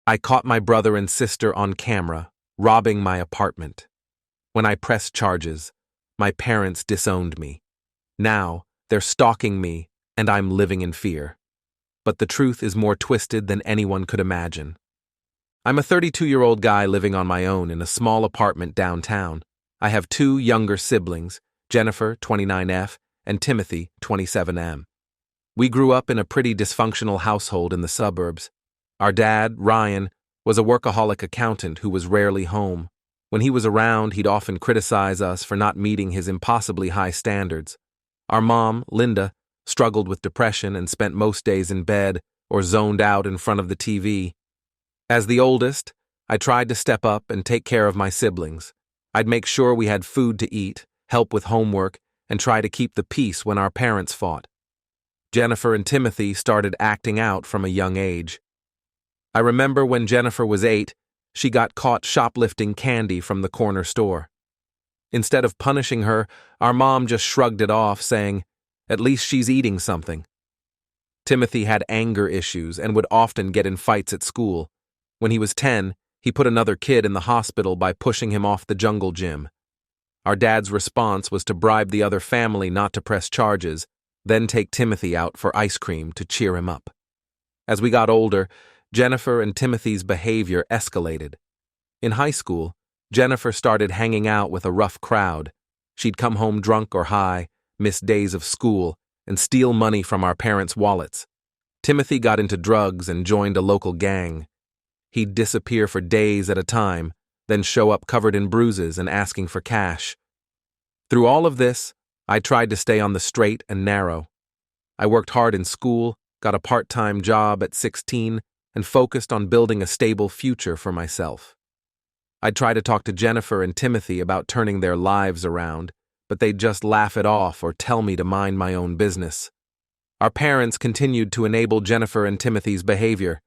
I caught my brother and sister on camera, robbing my apartment. When I pressed charges, my parents disowned me. Now, they're stalking me, and I'm living in fear. But the truth is more twisted than anyone could imagine. I'm a 32-year-old guy living on my own in a small apartment downtown. I have two younger siblings, Jennifer, 29F, and Timothy, 27M. We grew up in a pretty dysfunctional household in the suburbs. Our dad, Ryan, was a workaholic accountant who was rarely home. When he was around, he'd often criticize us for not meeting his impossibly high standards. Our mom, Linda, struggled with depression and spent most days in bed or zoned out in front of the TV. As the oldest, I tried to step up and take care of my siblings. I'd make sure we had food to eat, help with homework, and try to keep the peace when our parents fought. Jennifer and Timothy started acting out from a young age. I remember when Jennifer was 8, she got caught shoplifting candy from the corner store. Instead of punishing her, our mom just shrugged it off, saying, "At least she's eating something." Timothy had anger issues and would often get in fights at school. When he was 10, he put another kid in the hospital by pushing him off the jungle gym. Our dad's response was to bribe the other family not to press charges, then take Timothy out for ice cream to cheer him up. As we got older, Jennifer and Timothy's behavior escalated. In high school, Jennifer started hanging out with a rough crowd. She'd come home drunk or high, miss days of school, and steal money from our parents' wallets. Timothy got into drugs and joined a local gang. He'd disappear for days at a time, then show up covered in bruises and asking for cash. Through all of this, I tried to stay on the straight and narrow. I worked hard in school, got a part-time job at 16, and focused on building a stable future for myself. I'd try to talk to Jennifer and Timothy about turning their lives around, but they'd just laugh it off or tell me to mind my own business. Our parents continued to enable Jennifer and Timothy's behavior.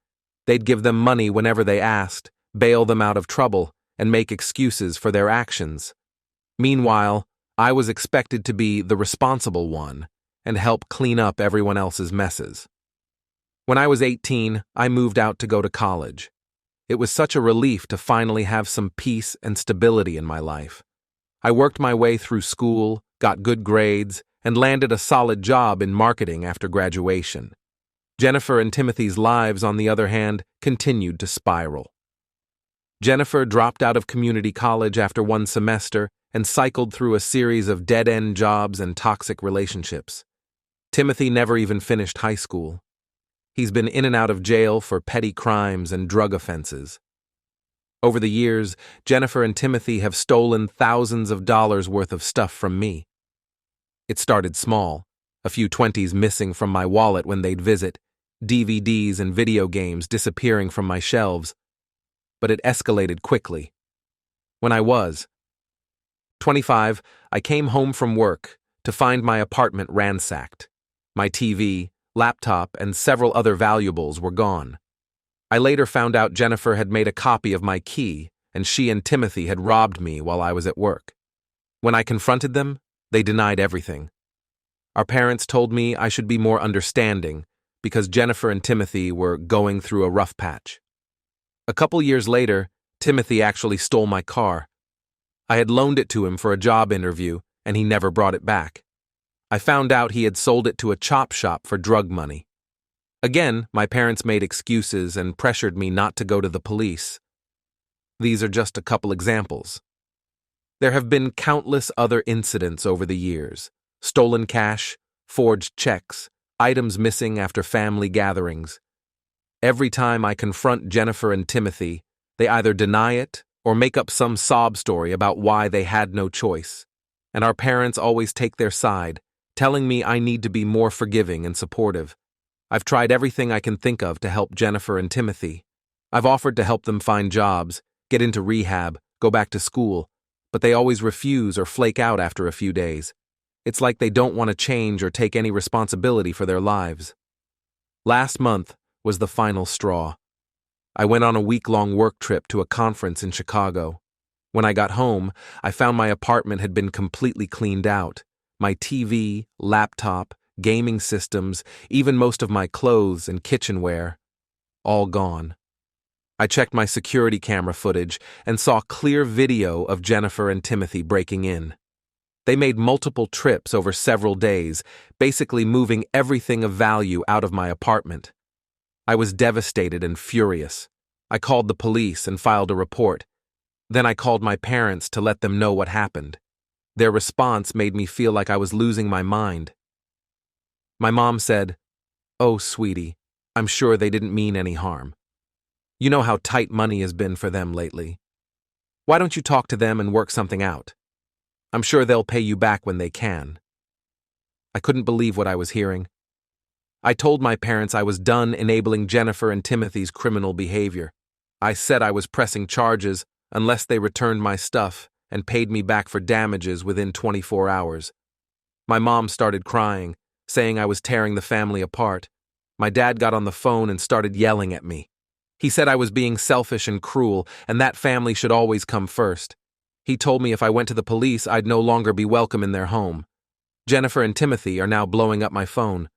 They'd give them money whenever they asked, bail them out of trouble, and make excuses for their actions. Meanwhile, I was expected to be the responsible one and help clean up everyone else's messes. When I was 18, I moved out to go to college. It was such a relief to finally have some peace and stability in my life. I worked my way through school, got good grades, and landed a solid job in marketing after graduation. Jennifer and Timothy's lives, on the other hand, continued to spiral. Jennifer dropped out of community college after one semester and cycled through a series of dead-end jobs and toxic relationships. Timothy never even finished high school. He's been in and out of jail for petty crimes and drug offenses. Over the years, Jennifer and Timothy have stolen thousands of dollars worth of stuff from me. It started small, a few 20s missing from my wallet when they'd visit, DVDs and video games disappearing from my shelves. But it escalated quickly. When I was 25, I came home from work to find my apartment ransacked. My TV, laptop, and several other valuables were gone. I later found out Jennifer had made a copy of my key, and she and Timothy had robbed me while I was at work. When I confronted them, they denied everything. Our parents told me I should be more understanding because Jennifer and Timothy were going through a rough patch. A couple years later, Timothy actually stole my car. I had loaned it to him for a job interview, and he never brought it back. I found out he had sold it to a chop shop for drug money. Again, my parents made excuses and pressured me not to go to the police. These are just a couple examples. There have been countless other incidents over the years: stolen cash, forged checks, items missing after family gatherings. Every time I confront Jennifer and Timothy, they either deny it or make up some sob story about why they had no choice. And our parents always take their side, telling me I need to be more forgiving and supportive. I've tried everything I can think of to help Jennifer and Timothy. I've offered to help them find jobs, get into rehab, go back to school, but they always refuse or flake out after a few days. It's like they don't want to change or take any responsibility for their lives. Last month was the final straw. I went on a week-long work trip to a conference in Chicago. When I got home, I found my apartment had been completely cleaned out. My TV, laptop, gaming systems, even most of my clothes and kitchenware, all gone. I checked my security camera footage and saw clear video of Jennifer and Timothy breaking in. They made multiple trips over several days, basically moving everything of value out of my apartment. I was devastated and furious. I called the police and filed a report. Then I called my parents to let them know what happened. Their response made me feel like I was losing my mind. My mom said, "Oh, sweetie, I'm sure they didn't mean any harm. You know how tight money has been for them lately. Why don't you talk to them and work something out? I'm sure they'll pay you back when they can." I couldn't believe what I was hearing. I told my parents I was done enabling Jennifer and Timothy's criminal behavior. I said I was pressing charges unless they returned my stuff and paid me back for damages within 24 hours. My mom started crying, saying I was tearing the family apart. My dad got on the phone and started yelling at me. He said I was being selfish and cruel, and that family should always come first. He told me if I went to the police, I'd no longer be welcome in their home. Jennifer and Timothy are now blowing up my phone.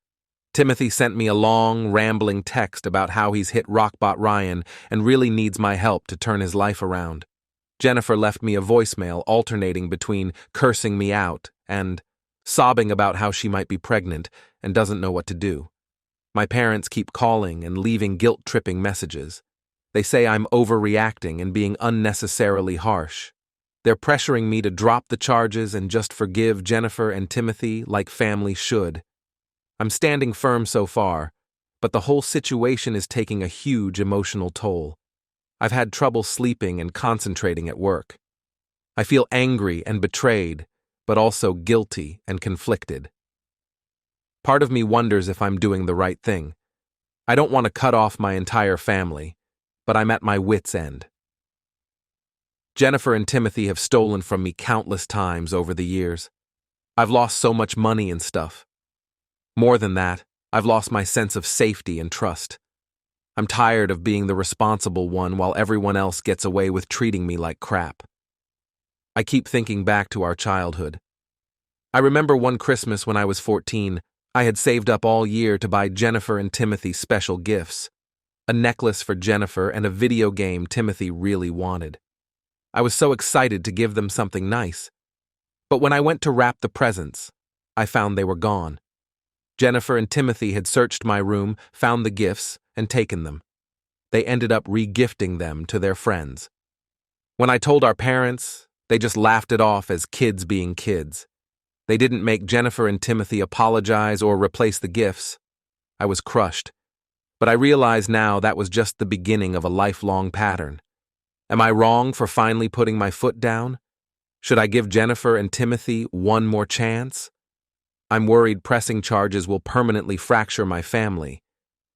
Timothy sent me a long, rambling text about how he's hit rockbot Ryan and really needs my help to turn his life around. Jennifer left me a voicemail alternating between cursing me out and sobbing about how she might be pregnant and doesn't know what to do. My parents keep calling and leaving guilt-tripping messages. They say I'm overreacting and being unnecessarily harsh. They're pressuring me to drop the charges and just forgive Jennifer and Timothy like family should. I'm standing firm so far, but the whole situation is taking a huge emotional toll. I've had trouble sleeping and concentrating at work. I feel angry and betrayed, but also guilty and conflicted. Part of me wonders if I'm doing the right thing. I don't want to cut off my entire family, but I'm at my wit's end. Jennifer and Timothy have stolen from me countless times over the years. I've lost so much money and stuff. More than that, I've lost my sense of safety and trust. I'm tired of being the responsible one while everyone else gets away with treating me like crap. I keep thinking back to our childhood. I remember one Christmas when I was 14, I had saved up all year to buy Jennifer and Timothy special gifts. A necklace for Jennifer and a video game Timothy really wanted. I was so excited to give them something nice. But when I went to wrap the presents, I found they were gone. Jennifer and Timothy had searched my room, found the gifts, and taken them. They ended up re-gifting them to their friends. When I told our parents, they just laughed it off as kids being kids. They didn't make Jennifer and Timothy apologize or replace the gifts. I was crushed. But I realize now that was just the beginning of a lifelong pattern. Am I wrong for finally putting my foot down? Should I give Jennifer and Timothy one more chance? I'm worried pressing charges will permanently fracture my family,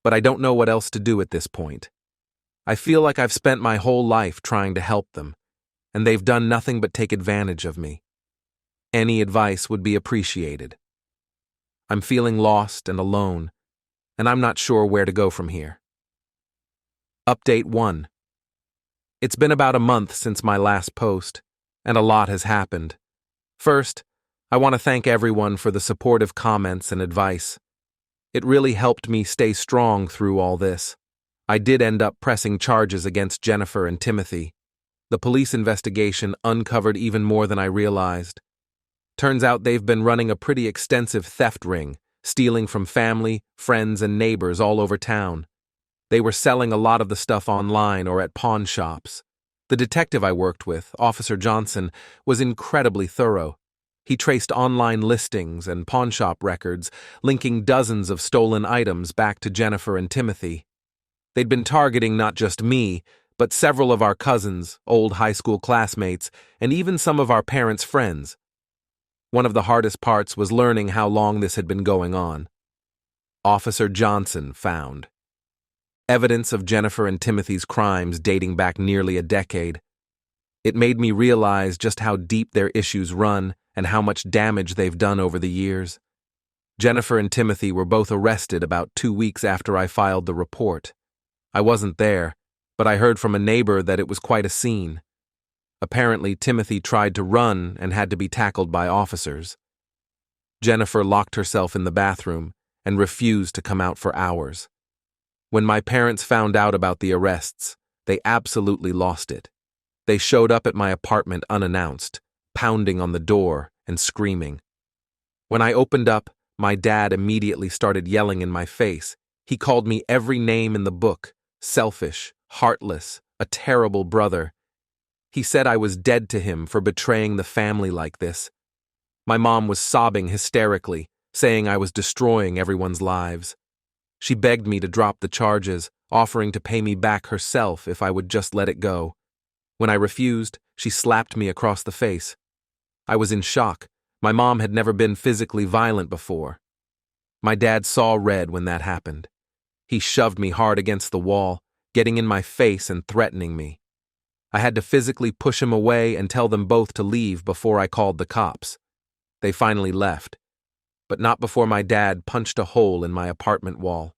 but I don't know what else to do at this point. I feel like I've spent my whole life trying to help them, and they've done nothing but take advantage of me. Any advice would be appreciated. I'm feeling lost and alone, and I'm not sure where to go from here. Update 1. It's been about a month since my last post, and a lot has happened. First, I want to thank everyone for the supportive comments and advice. It really helped me stay strong through all this. I did end up pressing charges against Jennifer and Timothy. The police investigation uncovered even more than I realized. Turns out they've been running a pretty extensive theft ring, stealing from family, friends, and neighbors all over town. They were selling a lot of the stuff online or at pawn shops. The detective I worked with, Officer Johnson, was incredibly thorough. He traced online listings and pawnshop records, linking dozens of stolen items back to Jennifer and Timothy. They'd been targeting not just me, but several of our cousins, old high school classmates, and even some of our parents' friends. One of the hardest parts was learning how long this had been going on. Officer Johnson found evidence of Jennifer and Timothy's crimes dating back nearly a decade. It made me realize just how deep their issues run and how much damage they've done over the years. Jennifer and Timothy were both arrested about 2 weeks after I filed the report. I wasn't there, but I heard from a neighbor that it was quite a scene. Apparently, Timothy tried to run and had to be tackled by officers. Jennifer locked herself in the bathroom and refused to come out for hours. When my parents found out about the arrests, They absolutely lost it. They showed up at my apartment unannounced, pounding on the door and screaming. When I opened up, my dad immediately started yelling in my face. He called me every name in the book: selfish, heartless, a terrible brother. He said I was dead to him for betraying the family like this. My mom was sobbing hysterically, saying I was destroying everyone's lives. She begged me to drop the charges, offering to pay me back herself if I would just let it go. When I refused, she slapped me across the face. I was in shock. My mom had never been physically violent before. My dad saw red when that happened. He shoved me hard against the wall, getting in my face and threatening me. I had to physically push him away and tell them both to leave before I called the cops. They finally left, but not before my dad punched a hole in my apartment wall.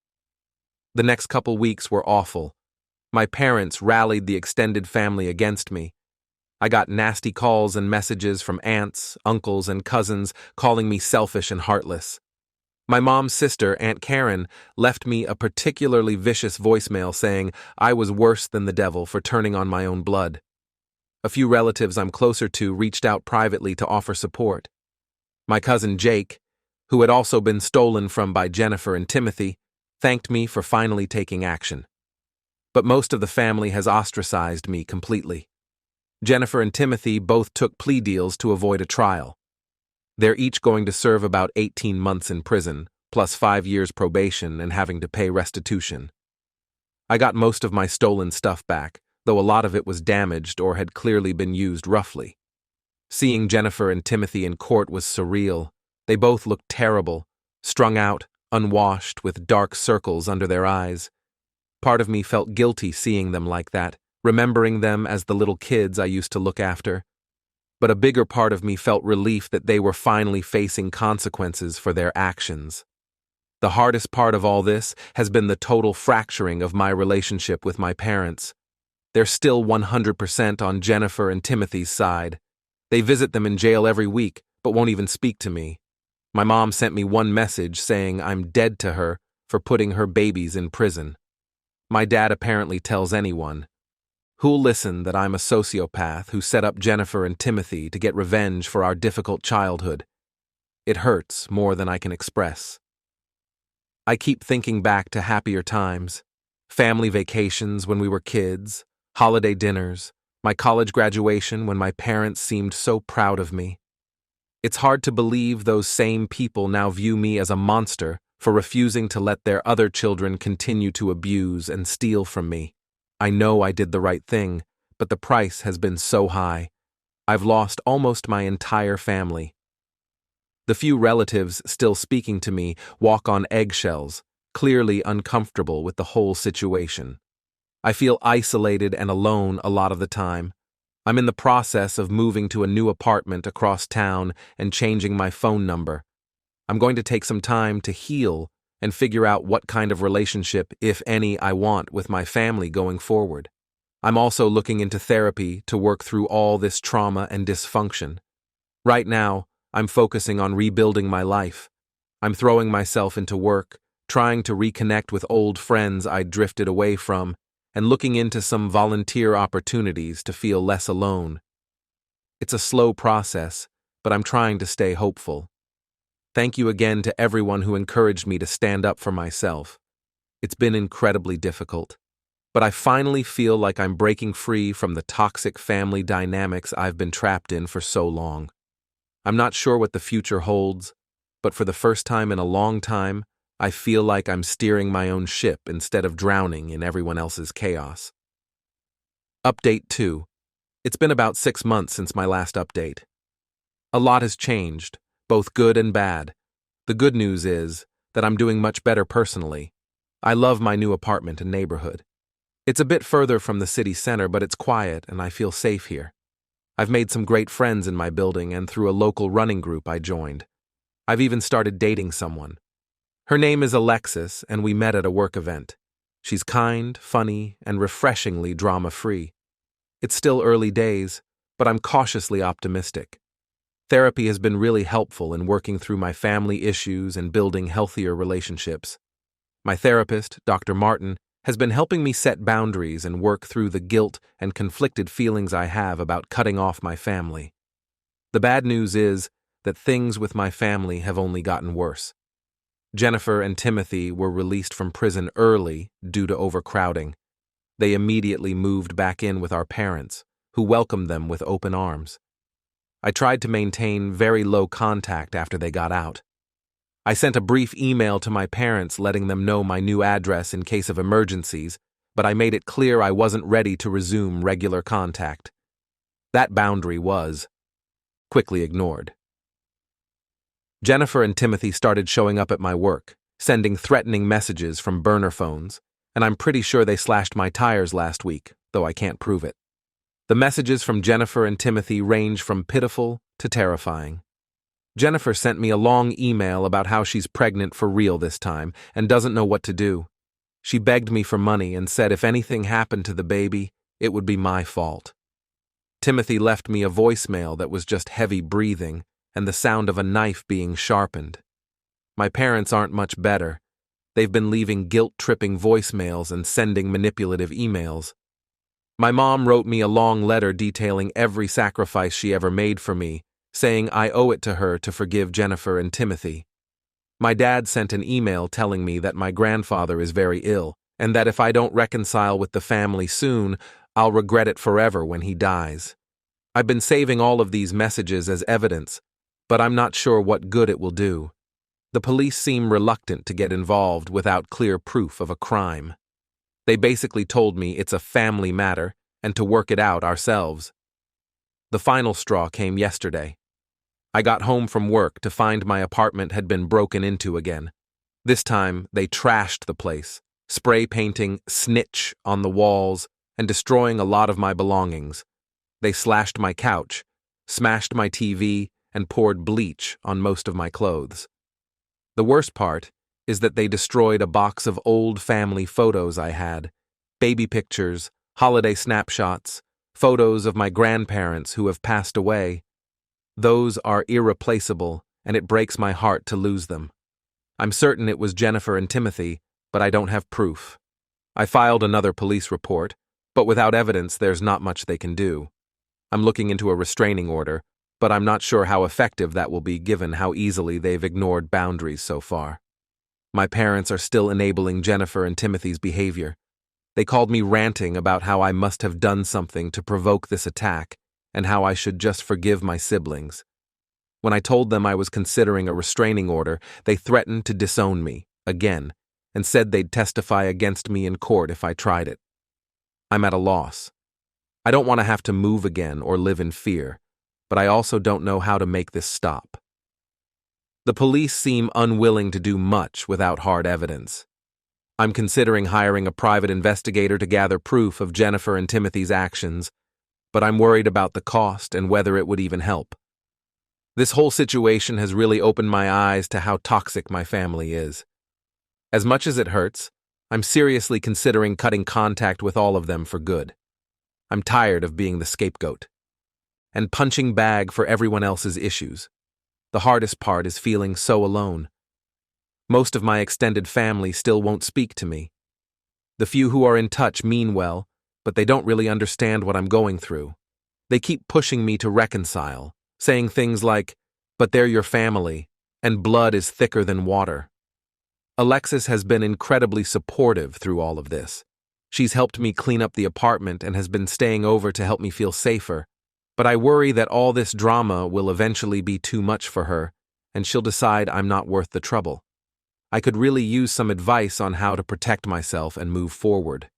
The next couple weeks were awful. My parents rallied the extended family against me. I got nasty calls and messages from aunts, uncles, and cousins calling me selfish and heartless. My mom's sister, Aunt Karen, left me a particularly vicious voicemail saying I was worse than the devil for turning on my own blood. A few relatives I'm closer to reached out privately to offer support. My cousin Jake, who had also been stolen from by Jennifer and Timothy, thanked me for finally taking action. But most of the family has ostracized me completely. Jennifer and Timothy both took plea deals to avoid a trial. They're each going to serve about 18 months in prison, plus 5 years probation and having to pay restitution. I got most of my stolen stuff back, though a lot of it was damaged or had clearly been used roughly. Seeing Jennifer and Timothy in court was surreal. They both looked terrible, strung out, unwashed, with dark circles under their eyes. Part of me felt guilty seeing them like that, remembering them as the little kids I used to look after. But a bigger part of me felt relief that they were finally facing consequences for their actions. The hardest part of all this has been the total fracturing of my relationship with my parents. They're still 100% on Jennifer and Timothy's side. They visit them in jail every week, but won't even speak to me. My mom sent me one message saying I'm dead to her for putting her babies in prison. My dad apparently tells anyone. Who'll listen that I'm a sociopath who set up Jennifer and Timothy to get revenge for our difficult childhood? It hurts more than I can express. I keep thinking back to happier times, family vacations when we were kids, holiday dinners, my college graduation when my parents seemed so proud of me. It's hard to believe those same people now view me as a monster for refusing to let their other children continue to abuse and steal from me. I know I did the right thing, but the price has been so high. I've lost almost my entire family. The few relatives still speaking to me walk on eggshells, clearly uncomfortable with the whole situation. I feel isolated and alone a lot of the time. I'm in the process of moving to a new apartment across town and changing my phone number. I'm going to take some time to heal and figure out what kind of relationship, if any, I want with my family going forward. I'm also looking into therapy to work through all this trauma and dysfunction. Right now, I'm focusing on rebuilding my life. I'm throwing myself into work, trying to reconnect with old friends I'd drifted away from, and looking into some volunteer opportunities to feel less alone. It's a slow process, but I'm trying to stay hopeful. Thank you again to everyone who encouraged me to stand up for myself. It's been incredibly difficult, but I finally feel like I'm breaking free from the toxic family dynamics I've been trapped in for so long. I'm not sure what the future holds, but for the first time in a long time, I feel like I'm steering my own ship instead of drowning in everyone else's chaos. Update 2. It's been about 6 months since my last update. A lot has changed, both good and bad. The good news is that I'm doing much better personally. I love my new apartment and neighborhood. It's a bit further from the city center, but it's quiet and I feel safe here. I've made some great friends in my building and through a local running group I joined. I've even started dating someone. Her name is Alexis, and we met at a work event. She's kind, funny, and refreshingly drama-free. It's still early days, but I'm cautiously optimistic. Therapy has been really helpful in working through my family issues and building healthier relationships. My therapist, Dr. Martin, has been helping me set boundaries and work through the guilt and conflicted feelings I have about cutting off my family. The bad news is that things with my family have only gotten worse. Jennifer and Timothy were released from prison early due to overcrowding. They immediately moved back in with our parents, who welcomed them with open arms. I tried to maintain very low contact after they got out. I sent a brief email to my parents letting them know my new address in case of emergencies, but I made it clear I wasn't ready to resume regular contact. That boundary was quickly ignored. Jennifer and Timothy started showing up at my work, sending threatening messages from burner phones, and I'm pretty sure they slashed my tires last week, though I can't prove it. The messages from Jennifer and Timothy range from pitiful to terrifying. Jennifer sent me a long email about how she's pregnant for real this time and doesn't know what to do. She begged me for money and said if anything happened to the baby, it would be my fault. Timothy left me a voicemail that was just heavy breathing and the sound of a knife being sharpened. My parents aren't much better. They've been leaving guilt-tripping voicemails and sending manipulative emails. My mom wrote me a long letter detailing every sacrifice she ever made for me, saying I owe it to her to forgive Jennifer and Timothy. My dad sent an email telling me that my grandfather is very ill, and that if I don't reconcile with the family soon, I'll regret it forever when he dies. I've been saving all of these messages as evidence, but I'm not sure what good it will do. The police seem reluctant to get involved without clear proof of a crime. They basically told me it's a family matter and to work it out ourselves. The final straw came yesterday. I got home from work to find my apartment had been broken into again. This time, they trashed the place, spray painting "snitch" on the walls and destroying a lot of my belongings. They slashed my couch, smashed my TV, and poured bleach on most of my clothes. The worst part is that they destroyed a box of old family photos I had, baby pictures, holiday snapshots, photos of my grandparents who have passed away. Those are irreplaceable, and it breaks my heart to lose them. I'm certain it was Jennifer and Timothy, but I don't have proof. I filed another police report, but without evidence there's not much they can do. I'm looking into a restraining order, but I'm not sure how effective that will be given how easily they've ignored boundaries so far. My parents are still enabling Jennifer and Timothy's behavior. They called me ranting about how I must have done something to provoke this attack and how I should just forgive my siblings. When I told them I was considering a restraining order, they threatened to disown me, again, and said they'd testify against me in court if I tried it. I'm at a loss. I don't want to have to move again or live in fear, but I also don't know how to make this stop. The police seem unwilling to do much without hard evidence. I'm considering hiring a private investigator to gather proof of Jennifer and Timothy's actions, but I'm worried about the cost and whether it would even help. This whole situation has really opened my eyes to how toxic my family is. As much as it hurts, I'm seriously considering cutting contact with all of them for good. I'm tired of being the scapegoat and punching bag for everyone else's issues. The hardest part is feeling so alone. Most of my extended family still won't speak to me. The few who are in touch mean well, but they don't really understand what I'm going through. They keep pushing me to reconcile, saying things like, "But they're your family, and blood is thicker than water." Alexis has been incredibly supportive through all of this. She's helped me clean up the apartment and has been staying over to help me feel safer. But I worry that all this drama will eventually be too much for her, and she'll decide I'm not worth the trouble. I could really use some advice on how to protect myself and move forward.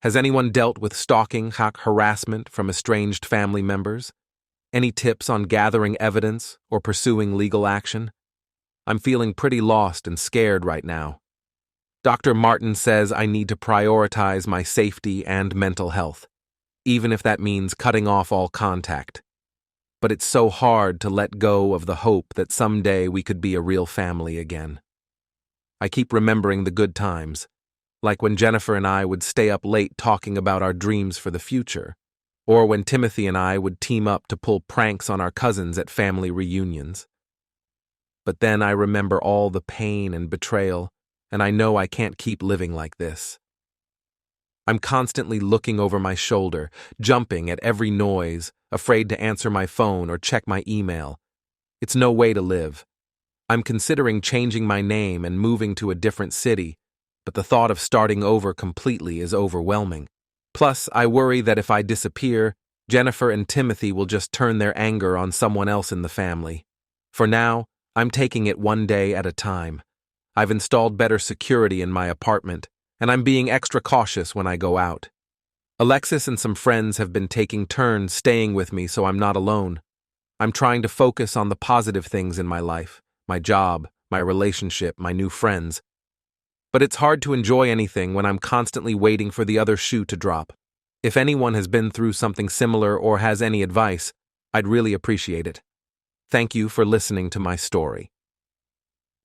Has anyone dealt with stalking, harassment from estranged family members? Any tips on gathering evidence or pursuing legal action? I'm feeling pretty lost and scared right now. Dr. Martin says I need to prioritize my safety and mental health, even if that means cutting off all contact. But it's so hard to let go of the hope that someday we could be a real family again. I keep remembering the good times, like when Jennifer and I would stay up late talking about our dreams for the future, or when Timothy and I would team up to pull pranks on our cousins at family reunions. But then I remember all the pain and betrayal, and I know I can't keep living like this. I'm constantly looking over my shoulder, jumping at every noise, afraid to answer my phone or check my email. It's no way to live. I'm considering changing my name and moving to a different city, but the thought of starting over completely is overwhelming. Plus, I worry that if I disappear, Jennifer and Timothy will just turn their anger on someone else in the family. For now, I'm taking it one day at a time. I've installed better security in my apartment, and I'm being extra cautious when I go out. Alexis and some friends have been taking turns staying with me so I'm not alone. I'm trying to focus on the positive things in my life, my job, my relationship, my new friends. But it's hard to enjoy anything when I'm constantly waiting for the other shoe to drop. If anyone has been through something similar or has any advice, I'd really appreciate it. Thank you for listening to my story.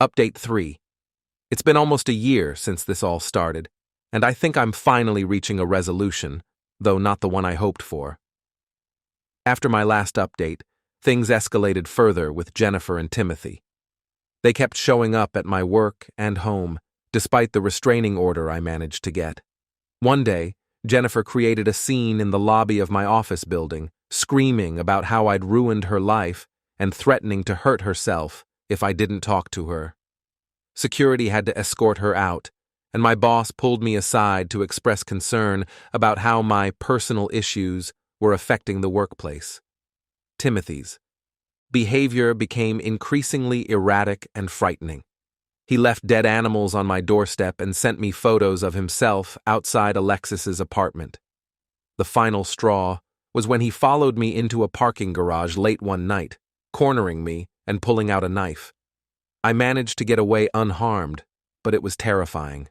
Update 3. It's been almost a year since this all started, and I think I'm finally reaching a resolution, though not the one I hoped for. After my last update, things escalated further with Jennifer and Timothy. They kept showing up at my work and home, despite the restraining order I managed to get. One day, Jennifer created a scene in the lobby of my office building, screaming about how I'd ruined her life and threatening to hurt herself if I didn't talk to her. Security had to escort her out, and my boss pulled me aside to express concern about how my personal issues were affecting the workplace. Timothy's behavior became increasingly erratic and frightening. He left dead animals on my doorstep and sent me photos of himself outside Alexis's apartment. The final straw was when he followed me into a parking garage late one night, cornering me and pulling out a knife. I managed to get away unharmed, but it was terrifying.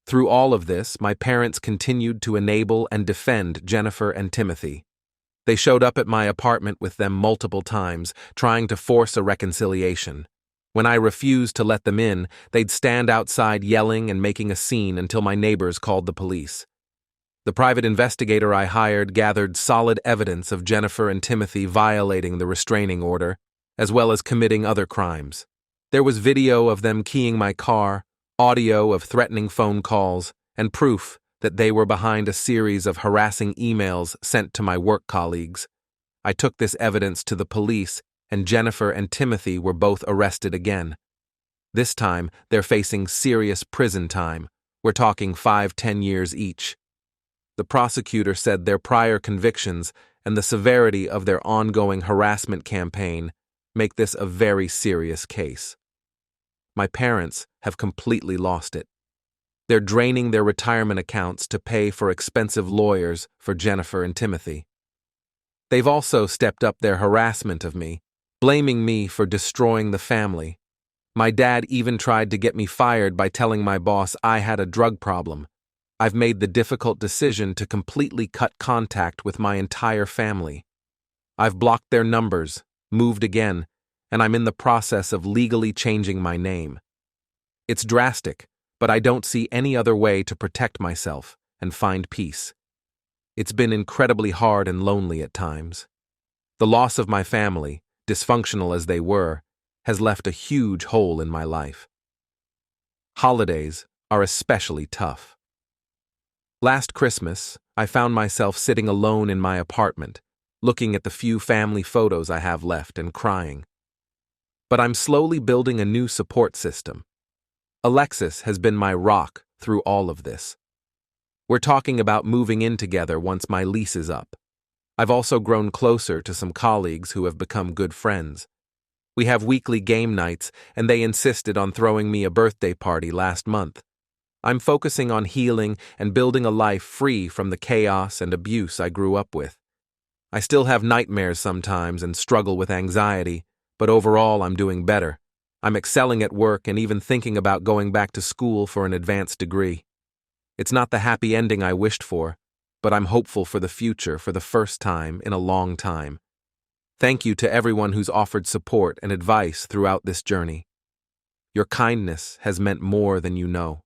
Through all of this, my parents continued to enable and defend Jennifer and Timothy. They showed up at my apartment with them multiple times, trying to force a reconciliation. When I refused to let them in, they'd stand outside yelling and making a scene until my neighbors called the police. The private investigator I hired gathered solid evidence of Jennifer and Timothy violating the restraining order, as well as committing other crimes. There was video of them keying my car, audio of threatening phone calls, and proof that they were behind a series of harassing emails sent to my work colleagues. I took this evidence to the police, and Jennifer and Timothy were both arrested again. This time, they're facing serious prison time. We're talking 5-10 years each. The prosecutor said their prior convictions and the severity of their ongoing harassment campaign make this a very serious case. My parents have completely lost it. They're draining their retirement accounts to pay for expensive lawyers for Jennifer and Timothy. They've also stepped up their harassment of me, blaming me for destroying the family. My dad even tried to get me fired by telling my boss I had a drug problem. I've made the difficult decision to completely cut contact with my entire family. I've blocked their numbers, moved again, and I'm in the process of legally changing my name. It's drastic, but I don't see any other way to protect myself and find peace. It's been incredibly hard and lonely at times. The loss of my family, dysfunctional as they were, has left a huge hole in my life. Holidays are especially tough. Last Christmas, I found myself sitting alone in my apartment, looking at the few family photos I have left and crying. But I'm slowly building a new support system. Alexis has been my rock through all of this. We're talking about moving in together once my lease is up. I've also grown closer to some colleagues who have become good friends. We have weekly game nights, and they insisted on throwing me a birthday party last month. I'm focusing on healing and building a life free from the chaos and abuse I grew up with. I still have nightmares sometimes and struggle with anxiety, but overall I'm doing better. I'm excelling at work and even thinking about going back to school for an advanced degree. It's not the happy ending I wished for, but I'm hopeful for the future for the first time in a long time. Thank you to everyone who's offered support and advice throughout this journey. Your kindness has meant more than you know.